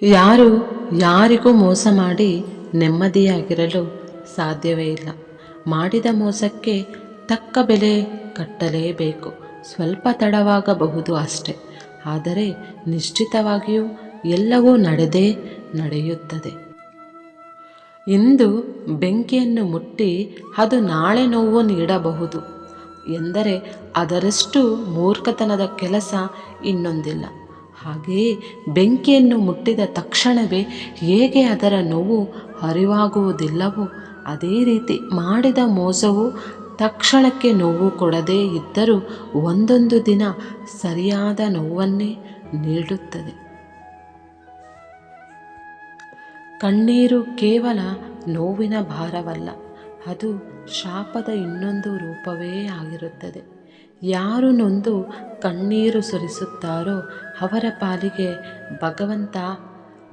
ಯಾರು ಯಾರಿಗೂ ಮೋಸ ಮಾಡಿ ನೆಮ್ಮದಿಯಾಗಿರಲು ಸಾಧ್ಯವೇ ಇಲ್ಲ. ಮಾಡಿದ ಮೋಸಕ್ಕೆ ತಕ್ಕ ಬೆಲೆ ಕಟ್ಟಲೇಬೇಕು. ಸ್ವಲ್ಪ ತಡವಾಗಬಹುದು ಅಷ್ಟೆ, ಆದರೆ ನಿಶ್ಚಿತವಾಗಿಯೂ ಎಲ್ಲವೂ ನಡೆಯುತ್ತದೆ. ಇಂದು ಬೆಂಕಿಯನ್ನು ಮುಟ್ಟಿ ಅದು ನಾಳೆ ನೋವು ನೀಡಬಹುದು ಎಂದರೆ ಅದರಷ್ಟು ಮೂರ್ಖತನದ ಕೆಲಸ ಇನ್ನೊಂದಿಲ್ಲ. ಹಾಗೆಯೇ ಬೆಂಕಿಯನ್ನು ಮುಟ್ಟಿದ ತಕ್ಷಣವೇ ಹೇಗೆ ಅದರ ನೋವು ಅರಿವಾಗುವುದಿಲ್ಲವೋ ಅದೇ ರೀತಿ ಮಾಡಿದ ಮೋಸವು ತಕ್ಷಣಕ್ಕೆ ನೋವು ಕೊಡದೇ ಇದ್ದರೂ ಒಂದೊಂದು ದಿನ ಸರಿಯಾದ ನೋವನ್ನೇ ನೀಡುತ್ತದೆ. ಕಣ್ಣೀರು ಕೇವಲ ನೋವಿನ ಭಾರವಲ್ಲ, ಅದು ಶಾಪದ ಇನ್ನೊಂದು ರೂಪವೇ ಆಗಿರುತ್ತದೆ. ಯಾರು ನೊಂದು ಕಣ್ಣೀರು ಸುರಿಸುತ್ತಾರೋ ಅವರ ಪಾಲಿಗೆ ಭಗವಂತ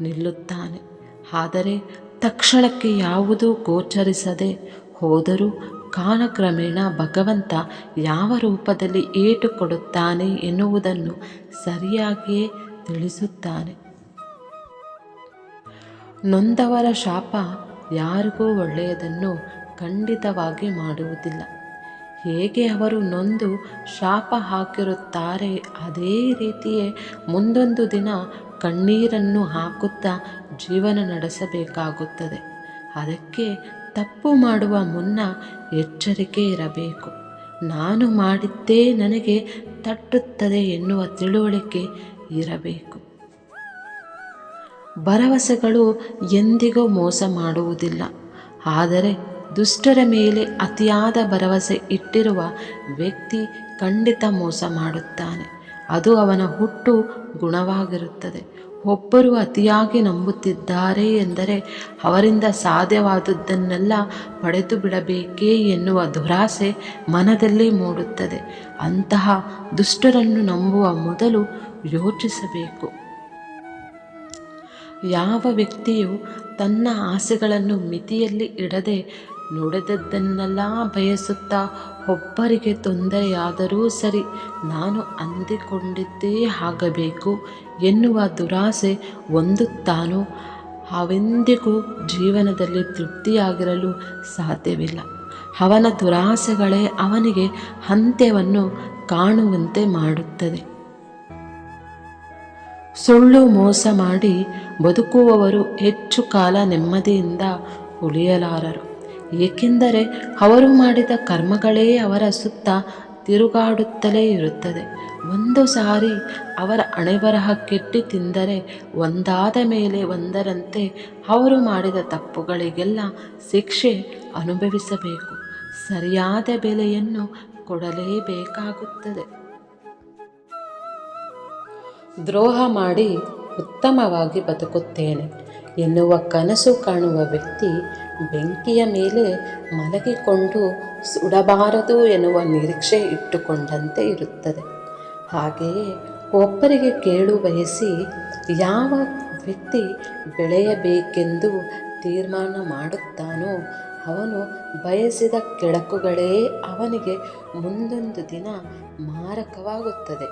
ನಿಲ್ಲುತ್ತಾನೆ. ಆದರೆ ತಕ್ಷಣಕ್ಕೆ ಯಾವುದೂ ಗೋಚರಿಸದೆ ಹೋದರೂ ಕಾಲಕ್ರಮೇಣ ಭಗವಂತ ಯಾವ ರೂಪದಲ್ಲಿ ಏಟು ಕೊಡುತ್ತಾನೆ ಎನ್ನುವುದನ್ನು ಸರಿಯಾಗಿಯೇ ತಿಳಿಸುತ್ತಾನೆ. ನೊಂದವರ ಶಾಪ ಯಾರಿಗೂ ಒಳ್ಳೆಯದನ್ನು ಖಂಡಿತವಾಗಿ ಮಾಡುವುದಿಲ್ಲ. ಹೇಗೆ ಅವರು ನೊಂದು ಶಾಪ ಹಾಕಿರುತ್ತಾರೆ ಅದೇ ರೀತಿಯೇ ಮುಂದೊಂದು ದಿನ ಕಣ್ಣೀರನ್ನು ಹಾಕುತ್ತಾ ಜೀವನ ನಡೆಸಬೇಕಾಗುತ್ತದೆ. ಅದಕ್ಕೆ ತಪ್ಪು ಮಾಡುವ ಮುನ್ನ ಎಚ್ಚರಿಕೆ ಇರಬೇಕು. ನಾನು ಮಾಡಿದ್ದೇ ನನಗೆ ತಟ್ಟುತ್ತದೆ ಎನ್ನುವ ತಿಳುವಳಿಕೆ ಇರಬೇಕು. ಭರವಸೆಗಳು ಎಂದಿಗೂ ಮೋಸ ಮಾಡುವುದಿಲ್ಲ, ಆದರೆ ದುಷ್ಟರ ಮೇಲೆ ಅತಿಯಾದ ಭರವಸೆ ಇಟ್ಟಿರುವ ವ್ಯಕ್ತಿ ಖಂಡಿತ ಮೋಸ ಮಾಡುತ್ತಾನೆ. ಅದು ಅವನ ಹುಟ್ಟು ಗುಣವಾಗಿರುತ್ತದೆ. ಒಬ್ಬರು ಅತಿಯಾಗಿ ನಂಬುತ್ತಿದ್ದಾರೆ ಎಂದರೆ ಅವರಿಂದ ಸಾಧ್ಯವಾದದ್ದನ್ನೆಲ್ಲ ಪಡೆದು ಬಿಡಬೇಕೇ ಎನ್ನುವ ದುರಾಸೆ ಮನದಲ್ಲಿ ಮೂಡುತ್ತದೆ. ಅಂತಹ ದುಷ್ಟರನ್ನು ನಂಬುವ ಮೊದಲು ಯೋಚಿಸಬೇಕು. ಯಾವ ವ್ಯಕ್ತಿಯು ತನ್ನ ಆಸೆಗಳನ್ನು ಮಿತಿಯಲ್ಲಿ ಇಡದೆ ನುಡಿದದ್ದನ್ನೆಲ್ಲ ಬಯಸುತ್ತಾ ಒಬ್ಬರಿಗೆ ತೊಂದರೆಯಾದರೂ ಸರಿ ನಾನು ಅಂದುಕೊಂಡಿದ್ದೇ ಆಗಬೇಕು ಎನ್ನುವ ದುರಾಸೆ ಹೊಂದುತ್ತಾನೋ ಅವೆಂದಿಗೂ ಜೀವನದಲ್ಲಿ ತೃಪ್ತಿಯಾಗಿರಲು ಸಾಧ್ಯವಿಲ್ಲ. ಅವನ ದುರಾಸೆಗಳೇ ಅವನಿಗೆ ಅಂತ್ಯವನ್ನು ಕಾಣುವಂತೆ ಮಾಡುತ್ತದೆ. ಸುಳ್ಳು ಮೋಸ ಮಾಡಿ ಬದುಕುವವರು ಹೆಚ್ಚು ಕಾಲ ನೆಮ್ಮದಿಯಿಂದ ಉಳಿಯಲಾರರು. ಏಕೆಂದರೆ ಅವರು ಮಾಡಿದ ಕರ್ಮಗಳೇ ಅವರ ಸುತ್ತ ತಿರುಗಾಡುತ್ತಲೇ ಇರುತ್ತದೆ. ಒಂದು ಸಾರಿ ಅವರ ಹಣೆಬರಹ ಕೆಟ್ಟಿ ತಿಂದರೆ ಒಂದಾದ ಮೇಲೆ ಒಂದರಂತೆ ಅವರು ಮಾಡಿದ ತಪ್ಪುಗಳಿಗೆಲ್ಲ ಶಿಕ್ಷೆ ಅನುಭವಿಸಬೇಕು. ಸರಿಯಾದ ಬೆಲೆಯನ್ನು ಕೊಡಲೇಬೇಕಾಗುತ್ತದೆ. ದ್ರೋಹ ಮಾಡಿ ಉತ್ತಮವಾಗಿ ಬದುಕುತ್ತೇನೆ ಎನ್ನುವ ಕನಸು ಕಾಣುವ ವ್ಯಕ್ತಿ ಬೆಂಕಿಯ ಮೇಲೆ ಮಲಗಿಕೊಂಡು ಸುಡಬಾರದು ಎನ್ನುವ ನಿರೀಕ್ಷೆ ಇಟ್ಟುಕೊಂಡಂತೆ ಇರುತ್ತದೆ. ಹಾಗೆಯೇ ಒಬ್ಬರಿಗೆ ಕೇಳು ಬಯಸಿ ಯಾವ ವ್ಯಕ್ತಿ ಬೆಳೆಯಬೇಕೆಂದು ತೀರ್ಮಾನ ಮಾಡುತ್ತಾನೋ ಅವನು ಬಯಸಿದ ಕೆಡಕುಗಳೇ ಅವನಿಗೆ ಮುಂದೊಂದು ದಿನ ಮಾರಕವಾಗುತ್ತದೆ.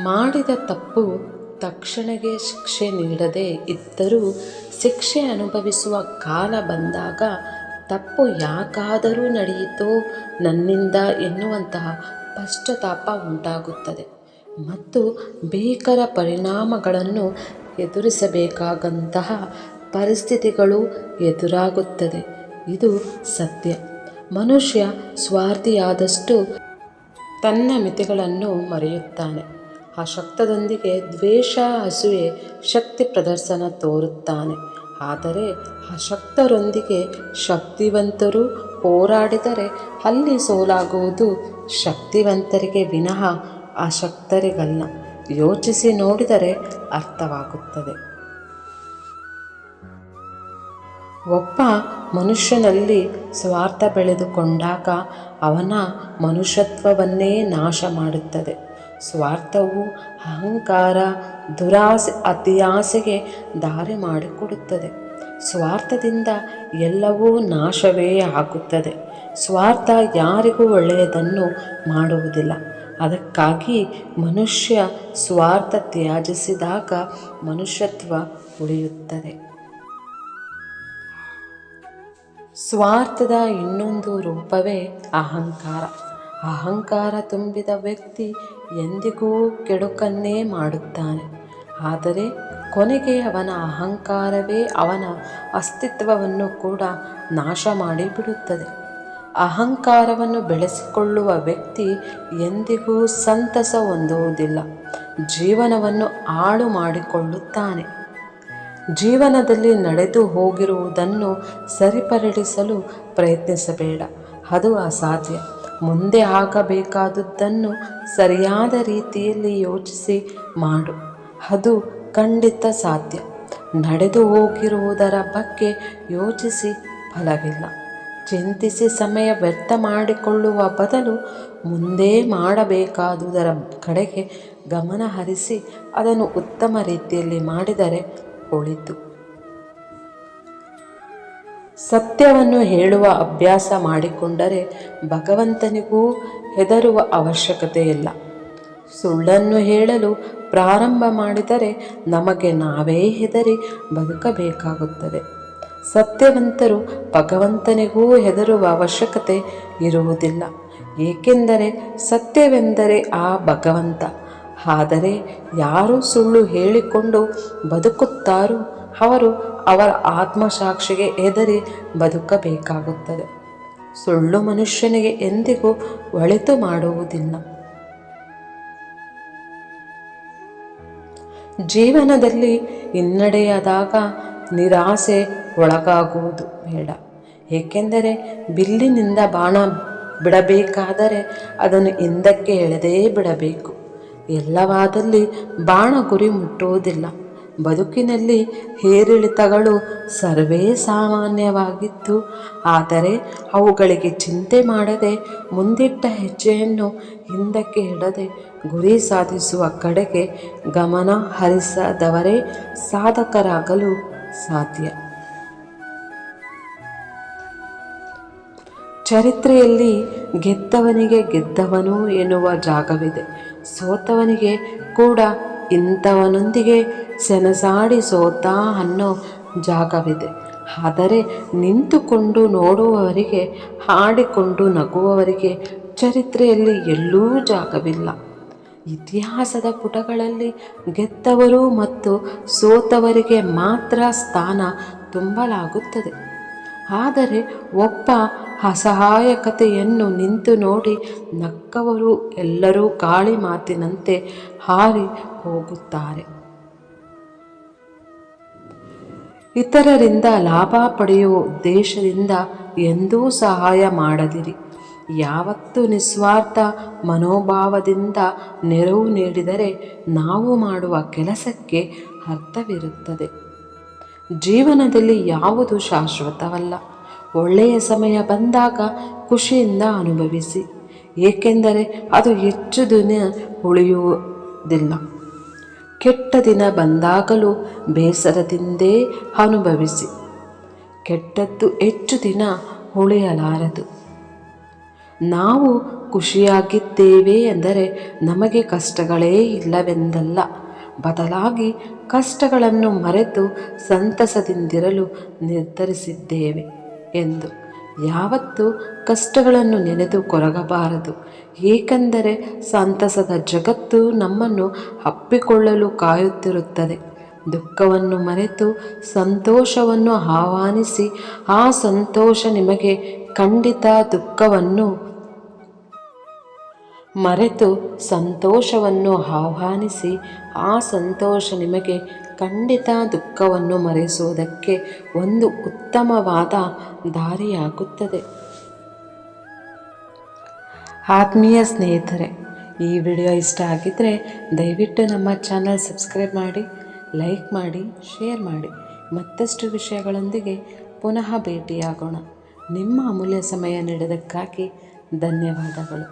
ಮಾಡಿದ ತಪ್ಪು ತಕ್ಷಣವೇ ಶಿಕ್ಷೆ ನೀಡದೇ ಇದ್ದರೂ ಶಿಕ್ಷೆ ಅನುಭವಿಸುವ ಕಾಲ ಬಂದಾಗ ತಪ್ಪು ಯಾಕಾದರೂ ನಡೆಯಿತೋ ನನ್ನಿಂದ ಎನ್ನುವಂತಹ ಪಶ್ಚಾತ್ತಾಪ ಉಂಟಾಗುತ್ತದೆ ಮತ್ತು ಭೀಕರ ಪರಿಣಾಮಗಳನ್ನು ಎದುರಿಸಬೇಕಾದಂತಹ ಪರಿಸ್ಥಿತಿಗಳು ಎದುರಾಗುತ್ತದೆ. ಇದು ಸತ್ಯ. ಮನುಷ್ಯ ಸ್ವಾರ್ಥಿಯಾದಷ್ಟು ತನ್ನ ಮಿತಿಗಳನ್ನು ಮರೆಯುತ್ತಾನೆ. ಅಶಕ್ತದೊಂದಿಗೆ ದ್ವೇಷ, ಅಸೂಯೆ, ಶಕ್ತಿ ಪ್ರದರ್ಶನ ತೋರುತ್ತಾನೆ. ಆದರೆ ಅಶಕ್ತರೊಂದಿಗೆ ಶಕ್ತಿವಂತರು ಹೋರಾಡಿದರೆ ಅಲ್ಲಿ ಸೋಲಾಗುವುದು ಶಕ್ತಿವಂತರಿಗೆ ವಿನಃ ಅಶಕ್ತರಿಗಲ್ಲ. ಯೋಚಿಸಿ ನೋಡಿದರೆ ಅರ್ಥವಾಗುತ್ತದೆ. ಒಬ್ಬ ಮನುಷ್ಯನಲ್ಲಿ ಸ್ವಾರ್ಥ ಬೆಳೆದುಕೊಂಡಾಗ ಅವನ ಮನುಷ್ಯತ್ವವನ್ನೇ ನಾಶ ಮಾಡುತ್ತದೆ. ಸ್ವಾರ್ಥವು ಅಹಂಕಾರ, ದುರಾಸೆ, ಅತಿಯಾಸೆಗೆ ದಾರಿ ಮಾಡಿಕೊಡುತ್ತದೆ. ಸ್ವಾರ್ಥದಿಂದ ಎಲ್ಲವೂ ನಾಶವೇ ಆಗುತ್ತದೆ. ಸ್ವಾರ್ಥ ಯಾರಿಗೂ ಒಳ್ಳೆಯದನ್ನು ಮಾಡುವುದಿಲ್ಲ. ಅದಕ್ಕಾಗಿ ಮನುಷ್ಯ ಸ್ವಾರ್ಥ ತ್ಯಜಿಸಿದಾಗ ಮನುಷ್ಯತ್ವ ಉಳಿಯುತ್ತದೆ. ಸ್ವಾರ್ಥದ ಇನ್ನೊಂದು ರೂಪವೇ ಅಹಂಕಾರ. ಅಹಂಕಾರ ತುಂಬಿದ ವ್ಯಕ್ತಿ ಎಂದಿಗೂ ಕೆಡುಕನ್ನೇ ಮಾಡುತ್ತಾನೆ. ಆದರೆ ಕೊನೆಗೆ ಅವನ ಅಹಂಕಾರವೇ ಅವನ ಅಸ್ತಿತ್ವವನ್ನು ಕೂಡ ನಾಶ ಮಾಡಿಬಿಡುತ್ತದೆ. ಅಹಂಕಾರವನ್ನು ಬೆಳೆಸಿಕೊಳ್ಳುವ ವ್ಯಕ್ತಿ ಎಂದಿಗೂ ಸಂತಸ ಹೊಂದುವುದಿಲ್ಲ, ಜೀವನವನ್ನು ಹಾಳು ಮಾಡಿಕೊಳ್ಳುತ್ತಾನೆ. ಜೀವನದಲ್ಲಿ ನಡೆದು ಹೋಗಿರುವುದನ್ನು ಸರಿಪಡಿಸಲು ಪ್ರಯತ್ನಿಸಬೇಡ, ಅದು ಅಸಾಧ್ಯ. ಮುಂದೆ ಆಗಬೇಕಾದುದನ್ನು ಸರಿಯಾದ ರೀತಿಯಲ್ಲಿ ಯೋಚಿಸಿ ಮಾಡು, ಅದು ಖಂಡಿತ ಸಾಧ್ಯ. ನಡೆದು ಹೋಗಿರುವುದರ ಬಗ್ಗೆ ಯೋಚಿಸಿ ಫಲವಿಲ್ಲ. ಚಿಂತಿಸಿ ಸಮಯ ವ್ಯರ್ಥ ಮಾಡಿಕೊಳ್ಳುವ ಬದಲು ಮುಂದೆ ಮಾಡಬೇಕಾದುದರ ಕಡೆಗೆ ಗಮನ ಹರಿಸಿ ಅದನ್ನು ಉತ್ತಮ ರೀತಿಯಲ್ಲಿ ಮಾಡಿದರೆ ಒಳಿತು. ಸತ್ಯವನ್ನು ಹೇಳುವ ಅಭ್ಯಾಸ ಮಾಡಿಕೊಂಡರೆ ಭಗವಂತನಿಗೂ ಹೆದರುವ ಅವಶ್ಯಕತೆ ಇಲ್ಲ. ಸುಳ್ಳನ್ನು ಹೇಳಲು ಪ್ರಾರಂಭ ಮಾಡಿದರೆ ನಮಗೆ ನಾವೇ ಹೆದರಿ ಬದುಕಬೇಕಾಗುತ್ತದೆ. ಸತ್ಯವಂತರು ಭಗವಂತನಿಗೂ ಹೆದರುವ ಅವಶ್ಯಕತೆ ಇರುವುದಿಲ್ಲ, ಏಕೆಂದರೆ ಸತ್ಯವೆಂದರೆ ಆ ಭಗವಂತ. ಆದರೆ ಯಾರು ಸುಳ್ಳು ಹೇಳಿಕೊಂಡು ಬದುಕುತ್ತಾರೋ ಅವರು ಅವರ ಆತ್ಮಸಾಕ್ಷಿಗೆ ಹೆದರಿ ಬದುಕಬೇಕಾಗುತ್ತದೆ. ಸುಳ್ಳು ಮನುಷ್ಯನಿಗೆ ಎಂದಿಗೂ ಒಳಿತು ಮಾಡುವುದಿಲ್ಲ. ಜೀವನದಲ್ಲಿ ಹಿನ್ನಡೆಯಾದಾಗ ನಿರಾಸೆ ಒಳಗಾಗುವುದು ಬೇಡ, ಏಕೆಂದರೆ ಬಿಲ್ಲಿನಿಂದ ಬಾಣ ಬಿಡಬೇಕಾದರೆ ಅದನ್ನು ಹಿಂದಕ್ಕೆ ಎಳೆದೇ ಬಿಡಬೇಕು. ಎಲ್ಲವಾದಲ್ಲಿ ಬಾಣ ಗುರಿ ಮುಟ್ಟುವುದಿಲ್ಲ. ಬದುಕಿನಲ್ಲಿ ಏರಿಳಿತಗಳು ಸರ್ವೇ ಸಾಮಾನ್ಯವಾಗಿದ್ದು, ಆದರೆ ಅವುಗಳಿಗೆ ಚಿಂತೆ ಮಾಡದೆ ಮುಂದಿಟ್ಟ ಹೆಜ್ಜೆಯನ್ನು ಹಿಂದಕ್ಕೆ ಇಡದೆ ಗುರಿ ಸಾಧಿಸುವ ಕಡೆಗೆ ಗಮನ ಹರಿಸದವರೇ ಸಾಧಕರಾಗಲು ಸಾಧ್ಯ. ಚರಿತ್ರೆಯಲ್ಲಿ ಗೆದ್ದವನಿಗೆ ಗೆದ್ದವನು ಎನ್ನುವ ಜಾಗವಿದೆ, ಸೋತವನಿಗೆ ಕೂಡ ಇಂಥವನೊಂದಿಗೆ ಸೆಣಸಾಡಿ ಸೋತ ಅನ್ನೋ ಜಾಗವಿದೆ. ಆದರೆ ನಿಂತುಕೊಂಡು ನೋಡುವವರಿಗೆ, ಹಾಡಿಕೊಂಡು ನಗುವವರಿಗೆ ಚರಿತ್ರೆಯಲ್ಲಿ ಎಲ್ಲೂ ಜಾಗವಿಲ್ಲ. ಇತಿಹಾಸದ ಪುಟಗಳಲ್ಲಿ ಗೆದ್ದವರು ಮತ್ತು ಸೋತವರಿಗೆ ಮಾತ್ರ ಸ್ಥಾನ ತುಂಬಲಾಗುತ್ತದೆ. ಆದರೆ ಒಬ್ಬ ಅಸಹಾಯಕತೆಯನ್ನು ನಿಂತು ನೋಡಿ ನಕ್ಕವರು ಎಲ್ಲರೂ ಗಾಳಿ ಮಾತಿನಂತೆ ಹಾರಿ ಹೋಗುತ್ತಾರೆ. ಇತರರಿಂದ ಲಾಭ ಪಡೆಯುವ ಉದ್ದೇಶದಿಂದ ಎಂದೂ ಸಹಾಯ ಮಾಡದಿರಿ. ಯಾವತ್ತು ನಿಸ್ವಾರ್ಥ ಮನೋಭಾವದಿಂದ ನೆರವು ನೀಡಿದರೆ ನಾವು ಮಾಡುವ ಕೆಲಸಕ್ಕೆ ಅರ್ಥವಿರುತ್ತದೆ. ಜೀವನದಲ್ಲಿ ಯಾವುದು ಶಾಶ್ವತವಲ್ಲ. ಒಳ್ಳೆಯ ಸಮಯ ಬಂದಾಗ ಖುಷಿಯಿಂದ ಅನುಭವಿಸಿ, ಏಕೆಂದರೆ ಅದು ಹೆಚ್ಚು ದಿನ ಉಳಿಯುವುದಿಲ್ಲ. ಕೆಟ್ಟ ದಿನ ಬಂದಾಗಲೂ ಬೇಸರದಿಂದೇ ಅನುಭವಿಸಿ, ಕೆಟ್ಟದ್ದು ಹೆಚ್ಚು ದಿನ ಉಳಿಯಲಾರದು. ನಾವು ಖುಷಿಯಾಗಿದ್ದೇವೆ ಎಂದರೆ ನಮಗೆ ಕಷ್ಟಗಳೇ ಇಲ್ಲವೆಂದಲ್ಲ, ಬದಲಾಗಿ ಕಷ್ಟಗಳನ್ನು ಮರೆತು ಸಂತಸದಿಂದಿರಲು ನಿರ್ಧರಿಸಿದ್ದೇವೆ ಎಂದು. ಯಾವತ್ತೂ ಕಷ್ಟಗಳನ್ನು ನೆನೆದು ಕೊರಗಬಾರದು, ಏಕೆಂದರೆ ಸಂತಸದ ಜಗತ್ತು ನಮ್ಮನ್ನು ಅಪ್ಪಿಕೊಳ್ಳಲು ಕಾಯುತ್ತಿರುತ್ತದೆ. ದುಃಖವನ್ನು ಮರೆತು ಸಂತೋಷವನ್ನು ಆಹ್ವಾನಿಸಿ, ಆ ಸಂತೋಷ ನಿಮಗೆ ಖಂಡಿತ ದುಃಖವನ್ನು ಮರೆತು ಸಂತೋಷವನ್ನು ಆಹ್ವಾನಿಸಿ, ಆ ಸಂತೋಷ ನಿಮಗೆ ಖಂಡಿತ ದುಃಖವನ್ನು ಮರೆಸುವುದಕ್ಕೆ ಒಂದು ಉತ್ತಮವಾದ ದಾರಿಯಾಗುತ್ತದೆ. ಆತ್ಮೀಯ ಸ್ನೇಹಿತರೆ, ಈ ವಿಡಿಯೋ ಇಷ್ಟ ಆಗಿದ್ದರೆ ದಯವಿಟ್ಟು ನಮ್ಮ ಚಾನಲ್ ಸಬ್ಸ್ಕ್ರೈಬ್ ಮಾಡಿ, ಲೈಕ್ ಮಾಡಿ, ಶೇರ್ ಮಾಡಿ. ಮತ್ತಷ್ಟು ವಿಷಯಗಳೊಂದಿಗೆ ಪುನಃ ಭೇಟಿಯಾಗೋಣ. ನಿಮ್ಮ ಅಮೂಲ್ಯ ಸಮಯ ನೀಡಿದ್ದಕ್ಕಾಗಿ ಧನ್ಯವಾದಗಳು.